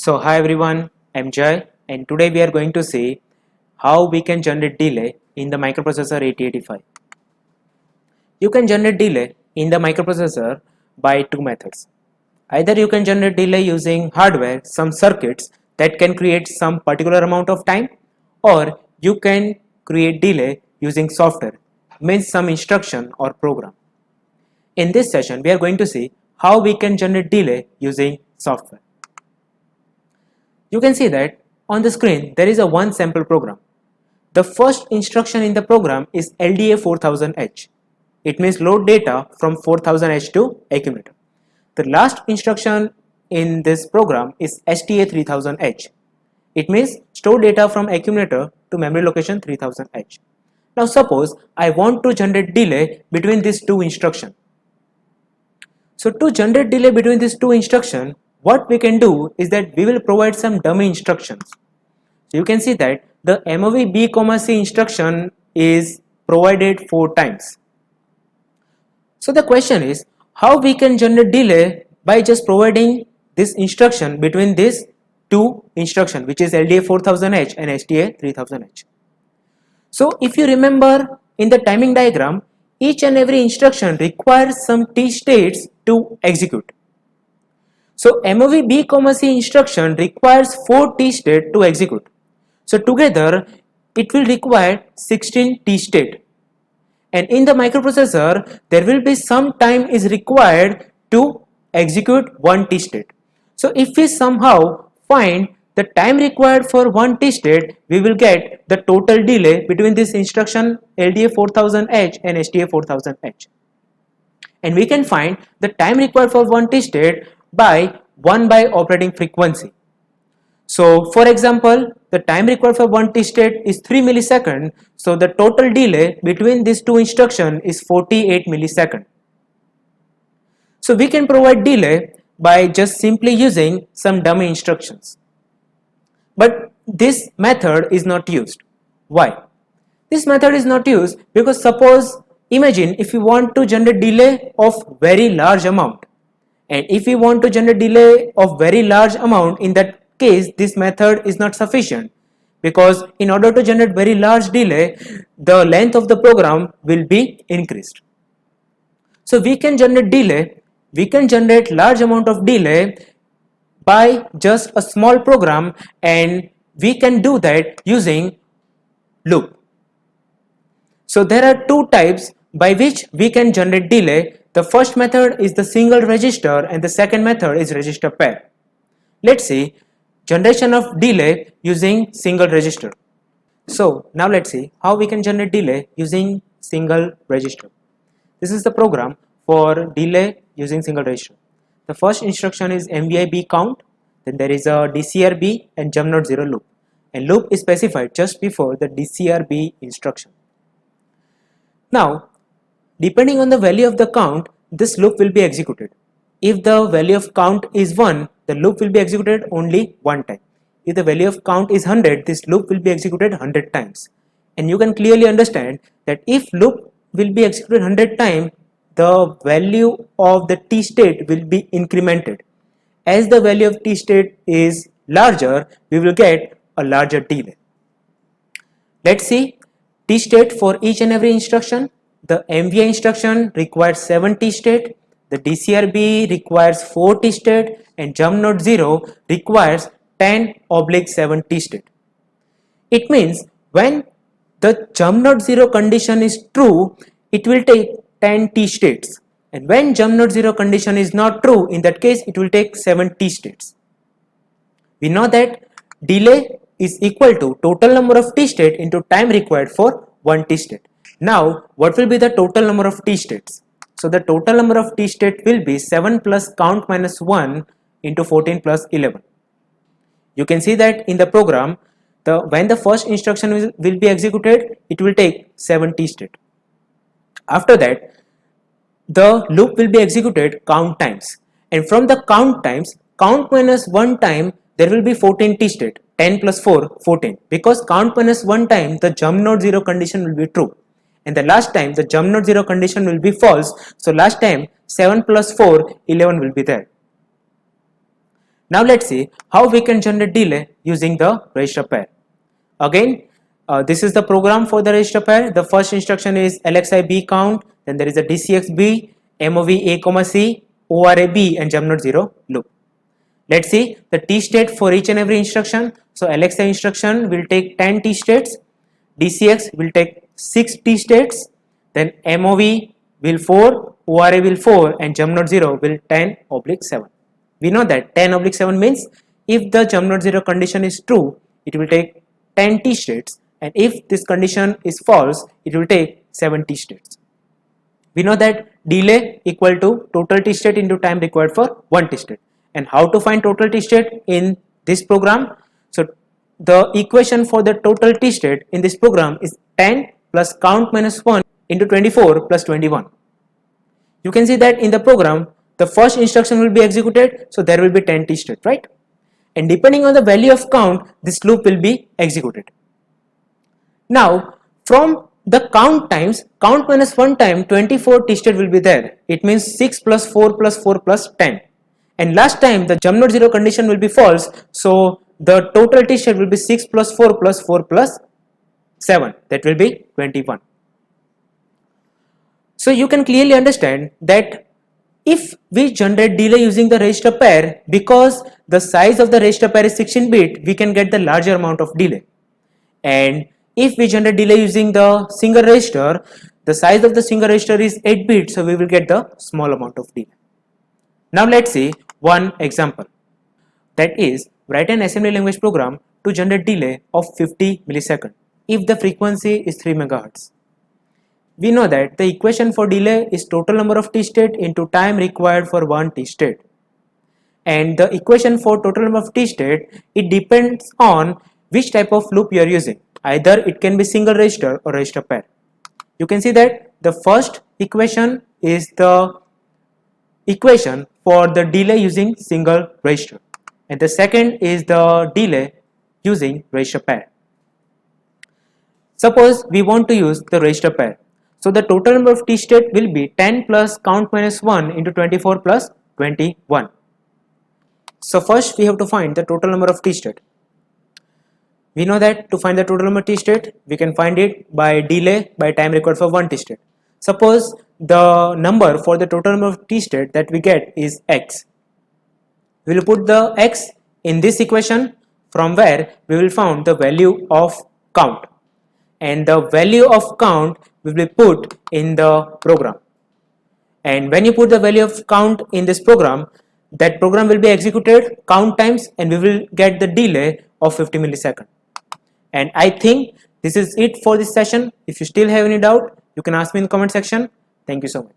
So hi everyone, I'm Jay and today we are going to see how we can generate delay in the microprocessor 8085. You can generate delay in the microprocessor by two methods. Either you can generate delay using hardware, some circuits that can create some particular amount of time, or you can create delay using software, means some instruction or program. In this session, we are going to see how we can generate delay using software. You can see that on the screen there is a one sample program. The first instruction in the program is LDA 4000H. It means load data from 4000H to accumulator. The last instruction in this program is STA 3000H. It means store data from accumulator to memory location 3000H. Now suppose I want to generate delay between these two instructions. So to generate delay between these two instructions, what we can do is that we will provide some dummy instructions. So you can see that the MOV B, C instruction is provided 4 times. So the question is how we can generate delay by just providing this instruction between these two instructions, which is LDA 4000H and STA 3000H. So if you remember in the timing diagram, each and every instruction requires some T states to execute. So MOV B, C instruction requires 4 T state to execute. So together it will require 16 T state. And in the microprocessor there will be some time is required to execute one T state. So if we somehow find the time required for one T state, we will get the total delay between this instruction LDA 4000H and STA 4000H. And we can find the time required for one T state by 1 by operating frequency. So for example, the time required for one T state is 3 milliseconds. So the total delay between these two instructions is 48 milliseconds. So we can provide delay by just simply using some dummy instructions. But this method is not used. Why? This method is not used because suppose imagine if you want to generate delay of very large amount, and if we want to generate delay of very large amount, in that case this method is not sufficient, because in order to generate very large delay the length of the program will be increased. So we can generate delay, we can generate large amount of delay by just a small program, and we can do that using loop. So there are two types by which we can generate delay. The first method is the single register and the second method is register pair. Let's see generation of delay using single register. So now let's see how we can generate delay using single register. This is the program for delay using single register. The first instruction is MVI B count, then there is a DCRB and jump not 0 loop, and loop is specified just before the DCRB instruction. Now depending on the value of the count, this loop will be executed. If the value of count is 1, the loop will be executed only one time. If the value of count is 100, this loop will be executed 100 times. And you can clearly understand that if loop will be executed 100 times, the value of the T state will be incremented. As the value of T state is larger, we will get a larger delay. Let's see T state for each and every instruction. The MVI instruction requires 7 T state, the DCRB requires 4 T state, and jump not 0 requires 10/7 T state. It means when the jump not 0 condition is true, it will take 10 T states, and when jump not 0 condition is not true, in that case it will take 7 T states. We know that delay is equal to total number of T state into time required for one T state. Now what will be the total number of T states? So the total number of T state will be 7 plus count minus 1 into 14 plus 11. You can see that in the program, when the first instruction will be executed, it will take 7 T state. After that, the loop will be executed count times, and from the count times, count minus 1 time, there will be 14 T state. 10 plus 4, 14, because count minus 1 time the jump not 0 condition will be true, and the last time the jump not 0 condition will be false. So last time 7 plus 4, 11 will be there. Now let's see how we can generate delay using the register pair. Again, this is the program for the register pair. The first instruction is LXI B count, then there is a DCX B, MOV A, C, ORA B and jump node 0 loop. Let's see the T state for each and every instruction. So LXI instruction will take 10 T states, DCX will take 6 T states, then MOV will 4, ORA will 4 and jump node 0 will 10/7. We know that 10/7 means if the jump node 0 condition is true, it will take 10 T states, and if this condition is false, it will take 7 T states. We know that delay equal to total T state into time required for 1 T state. And how to find total T state in this program? So the equation for the total T state in this program is 10 plus count minus 1 into 24 plus 21. You can see that in the program, the first instruction will be executed, so there will be 10 T state, right? And depending on the value of count, this loop will be executed. Now, from the count times, count minus 1 time, 24 T state will be there. It means 6 plus 4 plus 4 plus 10. And last time the jump node 0 condition will be false, so the total T state will be 6 plus 4 plus 4 plus 7, that will be 21. So you can clearly understand that if we generate delay using the register pair, because the size of the register pair is 16-bit, we can get the larger amount of delay. And if we generate delay using the single register, the size of the single register is 8-bit, so we will get the small amount of delay. Now let's see one example, that is write an assembly language program to generate delay of 50 milliseconds if the frequency is 3 megahertz. We know that the equation for delay is total number of T state into time required for 1 T state. And the equation for total number of T state, it depends on which type of loop you are using. Either it can be single register or register pair. You can see that the first equation is the equation for the delay using single register, and the second is the delay using register pair. Suppose we want to use the register pair. So the total number of T state will be 10 plus count minus 1 into 24 plus 21. So first we have to find the total number of T state. We know that to find the total number of T state, we can find it by delay by time required for 1 T state. Suppose the number for the total number of T state that we get is x. We will put the x in this equation, from where we will find the value of count, and the value of count will be put in the program. And when you put the value of count in this program, that program will be executed count times, and we will get the delay of 50 milliseconds. And I think this is it for this session. If you still have any doubt, you can ask me in the comment section. Thank you so much.